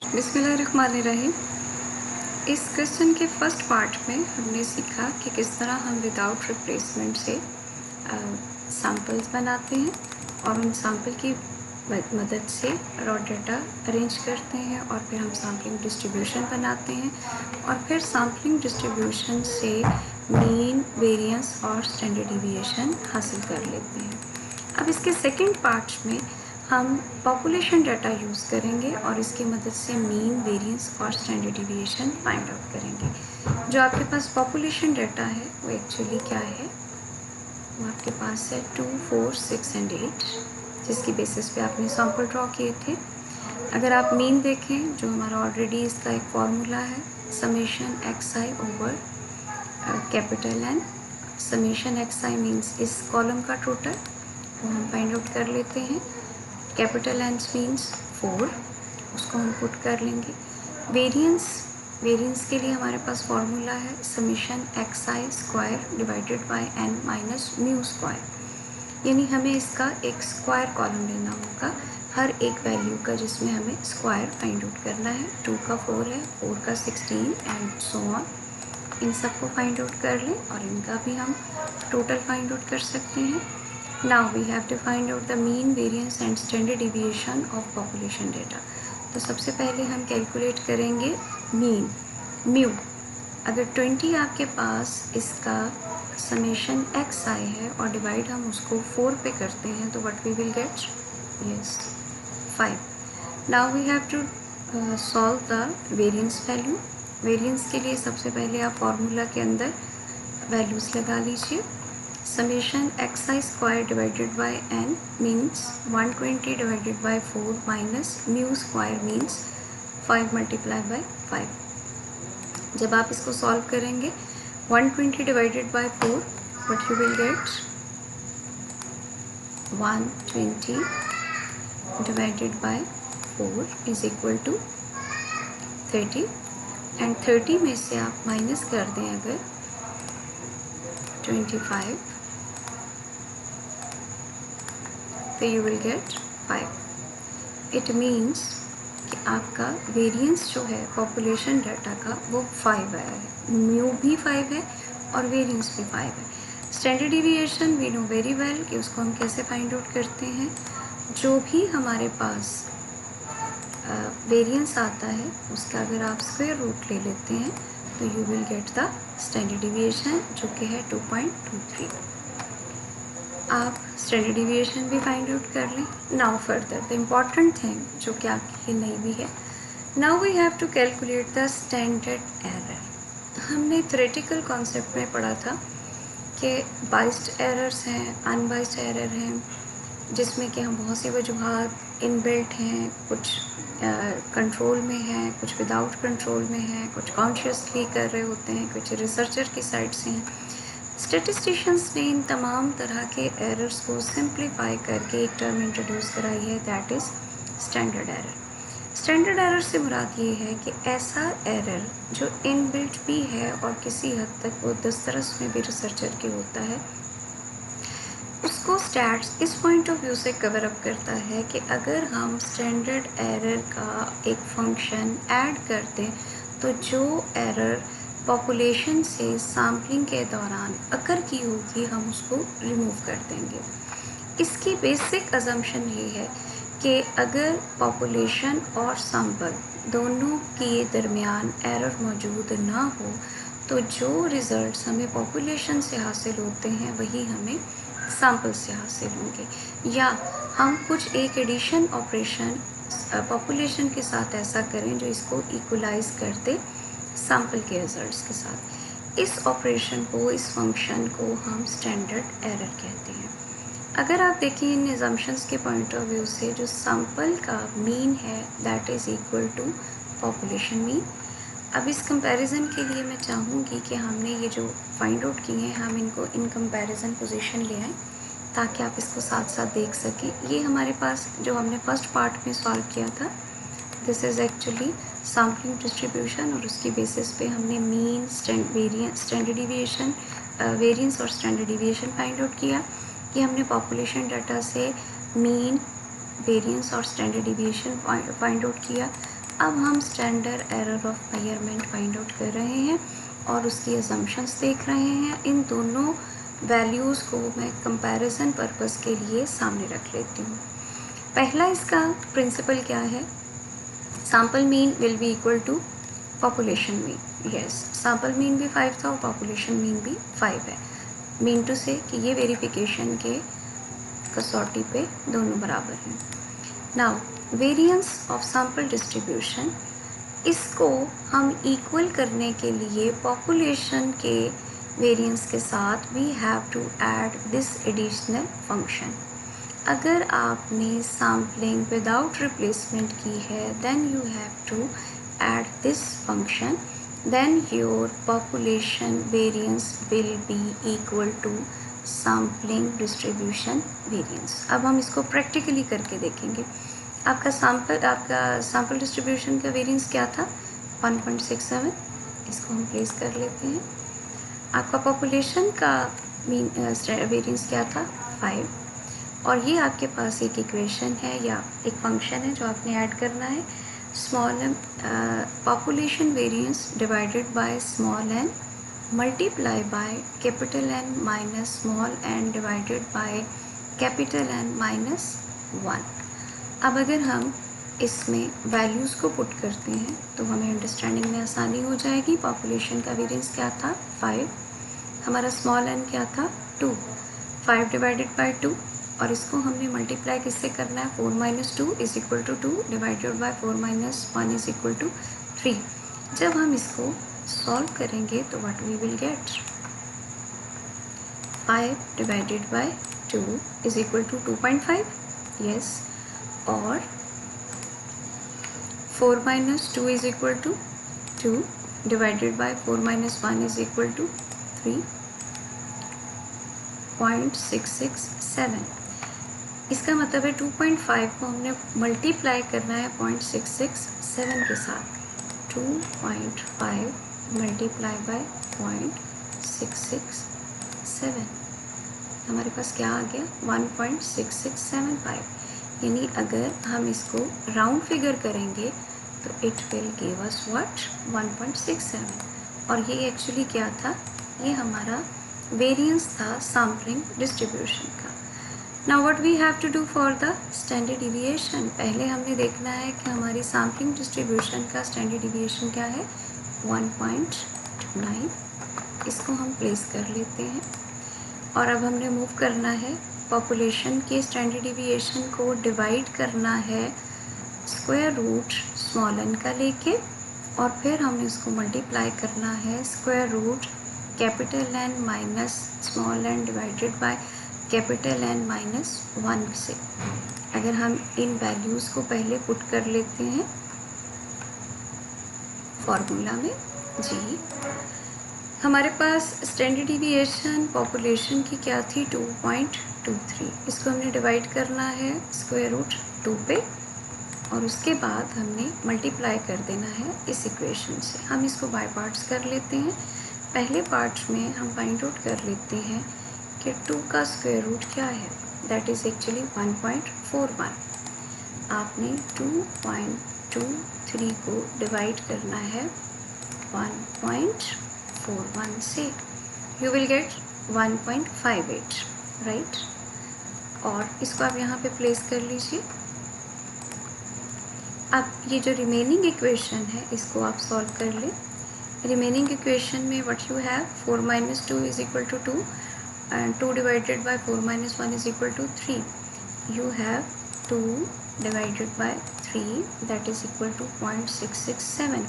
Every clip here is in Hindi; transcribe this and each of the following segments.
बिस्मिल्लाहिर्रहमानिर्रहीम। इस क्वेश्चन के फर्स्ट पार्ट में हमने सीखा कि किस तरह हम विदाउट रिप्लेसमेंट से सैम्पल्स बनाते हैं और उन सैम्पल की मदद से रॉ डाटा अरेंज करते हैं और फिर हम सैम्पलिंग डिस्ट्रीब्यूशन बनाते हैं और फिर सैम्पलिंग डिस्ट्रीब्यूशन से मीन, वेरिएंस और स्टैंडर्ड डिविएशन हासिल कर लेते हैं। अब इसके सेकंड पार्ट में हम पॉपुलेशन डाटा यूज़ करेंगे और इसकी मदद से मीन, वेरिएंस और स्टैंडर्ड डिविएशन फाइंड आउट करेंगे। जो आपके पास पॉपुलेशन डाटा है वो एक्चुअली क्या है, वो आपके पास है 2, 4, 6 एंड 8, जिसकी बेसिस पे आपने सैम्पल ड्रॉ किए थे। अगर आप मीन देखें, जो हमारा ऑलरेडी इसका एक फॉर्मूला है, summation xi over capital N। Summation xi means इस कॉलम का टोटल, वो हम फाइंड आउट कर लेते हैं। कैपिटल N मीन्स 4, उसको हम पुट कर लेंगे। वेरिएंस के लिए हमारे पास फॉर्मूला है summation xi square divided by n minus mu square, यानी हमें इसका एक स्क्वायर कॉलम लेना होगा हर एक वैल्यू का, जिसमें हमें स्क्वायर फाइंड आउट करना है। 2 का 4 है, 4 का 16 एंड सो ऑन। इन सबको फाइंड आउट कर लें और इनका भी हम टोटल फाइंड आउट कर सकते हैं। Now we have to find out the mean, variance and standard deviation of population data। तो सबसे पहले हम कैलकुलेट करेंगे मीन, म्यू। अगर 20 आपके पास इसका समेशन xi है और डिवाइड हम उसको 4 पे करते हैं तो what we will get? Yes, 5। Now we have to solve the variance value। Variance के लिए सबसे पहले आप फॉर्मूला के अंदर वैल्यूज़ लगा लीजिए। Summation xi square divided by n means 120 divided by 4 minus mu square means 5 multiply by 5। जब आप इसको सॉल्व करेंगे 120 divided by 4 what you will get, 120 divided by 4 is equal to 30 and 30 में से आप माइनस कर दें अगर 25 तो you will get 5। It means कि आपका वेरिएंस जो है पॉपुलेशन डाटा का वो 5 आया है, म्यू भी 5 है और वेरिएंस भी 5 है। Standard deviation we know very well कि उसको हम कैसे फाइंड आउट करते हैं। जो भी हमारे पास वेरिएंस आता है उसका अगर आप स्क्वायर रूट ले लेते हैं तो you will get the standard deviation, जो कि है 2.23। आप स्टैंडर्ड डिविएशन भी फाइंड आउट कर लें। Now further the important thing जो कि आपके लिए नई भी है, now we have to calculate the standard error. हमने थ्योरेटिकल कॉन्सेप्ट में पढ़ा था कि बाइस्ड एरर्स हैं, अनबाइस्ड एरर हैं, जिसमें कि हम बहुत सी वजूहात इनबिल्ट हैं, कुछ कंट्रोल में हैं, कुछ विदाउट कंट्रोल में हैं, कुछ कॉन्शियसली कर रहे होते हैं, कुछ रिसर्चर की साइड से हैं। स्टैटिस्टिशियंस ने इन तमाम तरह के एरर्स को सिंप्लीफाई करके एक टर्म इंट्रोड्यूस कराई है, that is standard error. Standard error से मुराद ये है कि ऐसा एरर जो इनबिल्ट भी है और किसी हद तक वो दस्तरस में भी रिसर्चर की होता है, उसको स्टैट्स इस पॉइंट ऑफ व्यू से कवर अप करता है कि अगर हम स्टैंडर्ड एरर का एक फंक्शन ऐड कर दें तो जो एरर पॉपुलेशन से सैम्पलिंग के दौरान अकर की होगी हम उसको रिमूव कर देंगे। इसकी बेसिक अजम्पशन ये है कि अगर पॉपुलेशन और सैम्पल दोनों के दरमियान एरर मौजूद ना हो तो जो रिज़ल्ट्स हमें पॉपुलेशन से हासिल होते हैं वही हमें सैम्पल से हासिल होंगे, या हम कुछ एक एडिशन ऑपरेशन पॉपुलेशन के साथ ऐसा करें जो इसको इक्वलाइज कर दे सैम्पल के रिजल्ट्स के साथ। इस ऑपरेशन को, इस फंक्शन को हम स्टैंडर्ड एरर कहते हैं। अगर आप देखिए इन एजम्पशंस के पॉइंट ऑफ व्यू से, जो सैम्पल का मीन है that is equal to population mean. अब इस कंपैरिजन के लिए मैं चाहूँगी कि हमने ये जो फाइंड आउट किए हैं हम इनको इन कंपैरिजन पोजीशन ले आएँ ताकि आप इसको साथ साथ देख सकें। ये हमारे पास जो हमने फर्स्ट पार्ट में सॉल्व किया था, this is actually sampling distribution, और उसकी बेसिस पे हमने मीन, स्टैंडर्ड डिविएशन, वेरिएंस और स्टैंडर्ड डिविएशन फाइंड आउट किया। कि हमने पॉपुलेशन डाटा से मीन, वेरिएंस और स्टैंडर्ड डिविएशन फाइंड आउट किया। अब हम standard error of measurement find out कर रहे हैं और उसकी असम्पशंस देख रहे हैं। इन दोनों वैल्यूज़ को मैं कंपैरिजन पर्पस के लिए सामने रख लेती हूँ। पहला इसका प्रिंसिपल क्या है, sample mean will be equal to population mean. Yes, sample mean भी 5 था और पॉपुलेशन मीन भी 5 है। मीन टू से कि ये वेरिफिकेशन के कसौटी पे दोनों बराबर हैं। Now variance of sample distribution, इसको हम इक्वल करने के लिए पॉपुलेशन के वेरिएंस के साथ we have to add this additional function. अगर आपने सैम्पलिंग विदाउट रिप्लेसमेंट की है then you have to add this function, then your population variance will be equal to sampling distribution variance। अब हम इसको प्रैक्टिकली करके देखेंगे। आपका सैम्पल डिस्ट्रीब्यूशन का वेरिएंस क्या था, 1.67, इसको हम प्लेस कर लेते हैं। आपका पॉपुलेशन का वेरिएंस क्या था, 5, और ये आपके पास एक इक्वेशन है या एक फंक्शन है जो आपने ऐड करना है। Small m population variance divided by small n multiply by capital N minus small n divided by capital N minus 1। अब अगर हम इसमें वैल्यूज़ को पुट करते हैं तो हमें अंडरस्टैंडिंग में आसानी हो जाएगी। पॉपुलेशन का वेरिएंस क्या था, 5, हमारा स्मॉल n क्या था, 2, 5 डिवाइडेड बाई 2, और इसको हमने मल्टीप्लाई किससे करना है, 4 minus 2 is equal to 2 divided by 4 minus 1 is equal to 3। जब हम इसको सॉल्व करेंगे तो what we will get, 5 divided by 2 is equal to 2.5, yes, और 4 minus 2 is equal to 2 divided by 4 minus 1 is equal to 3.667। इसका मतलब है 2.5 को हमने मल्टीप्लाई करना है 0.667 के साथ। 2.5 मल्टीप्लाई बाय 0.667, हमारे पास क्या आ गया, 1.6675। यानी अगर हम इसको राउंड फिगर करेंगे तो it will give us what, 1.67। और ये एक्चुअली क्या था, ये हमारा वेरिएंस था सैम्पलिंग डिस्ट्रीब्यूशन का। Now what we have to do for the standard deviation, पहले हमने देखना है कि हमारी सैम्पलिंग डिस्ट्रीब्यूशन का स्टैंडर्ड डिविएशन क्या है, 1.29। इसको हम प्लेस कर लेते हैं और अब हमने मूव करना है, पॉपुलेशन के स्टैंडर्ड डिविएशन को डिवाइड करना है स्क्वायर रूट स्मॉल n का लेके, और फिर हमने इसको मल्टीप्लाई करना है square root capital N minus small n divided by capital N minus 1 से। अगर हम इन वैल्यूज़ को पहले पुट कर लेते हैं फॉर्मूला में जी, हमारे पास स्टैंडर्ड डिविएशन पॉपुलेशन की क्या थी, 2.23। इसको हमने डिवाइड करना है स्क्वायर रूट 2 पे, और उसके बाद हमने मल्टीप्लाई कर देना है इस इक्वेशन से। हम इसको बाय पार्ट्स कर लेते हैं। पहले पार्ट में हम फाइंड आउट कर लेते हैं कि 2 का स्क्वायर रूट क्या है, दैट इज़ एक्चुअली 1.41। आपने 2.23 को डिवाइड करना है 1.41 से, यू विल गेट 1.58, राइट। और इसको आप यहाँ पे प्लेस कर लीजिए। अब ये जो रिमेनिंग इक्वेशन है इसको आप सॉल्व कर लें। रिमेनिंग इक्वेशन में what you have, 4 minus 2 is equal to 2 and 2 divided by 4 minus 1 is equal to 3। You have 2 divided by 3 that is equal to 0.667।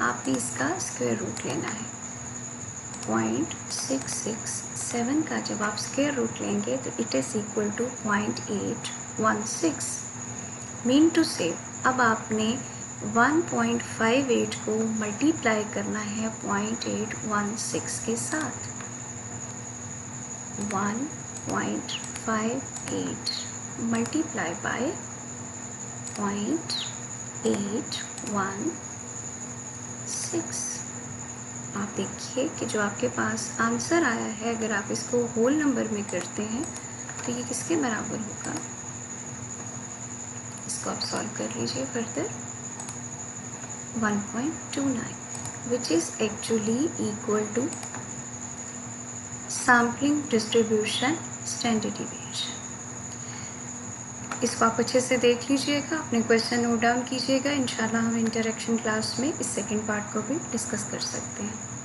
आप भी इसका स्क्वायर रूट लेना है। 0.667 का जब आप स्क्वायर रूट लेंगे तो it is equal to 0.816। Mean two से अब आपने 1.58 को मल्टीप्लाई करना है 0.816 के साथ। 1.58 मल्टीप्लाई बाय 0.816। आप देखिए कि जो आपके पास आंसर आया है, अगर आप इसको होल नंबर में करते हैं तो ये किसके बराबर होगा, इसको आप सॉल्व कर लीजिए further. 1.29, which is actually equal to sampling distribution standard deviation. इसको आप अच्छे से देख लीजिएगा, अपने क्वेश्चन नोट डाउन कीजिएगा। इंशाल्लाह हम इंटरेक्शन क्लास में इस सेकंड पार्ट को भी डिस्कस कर सकते हैं।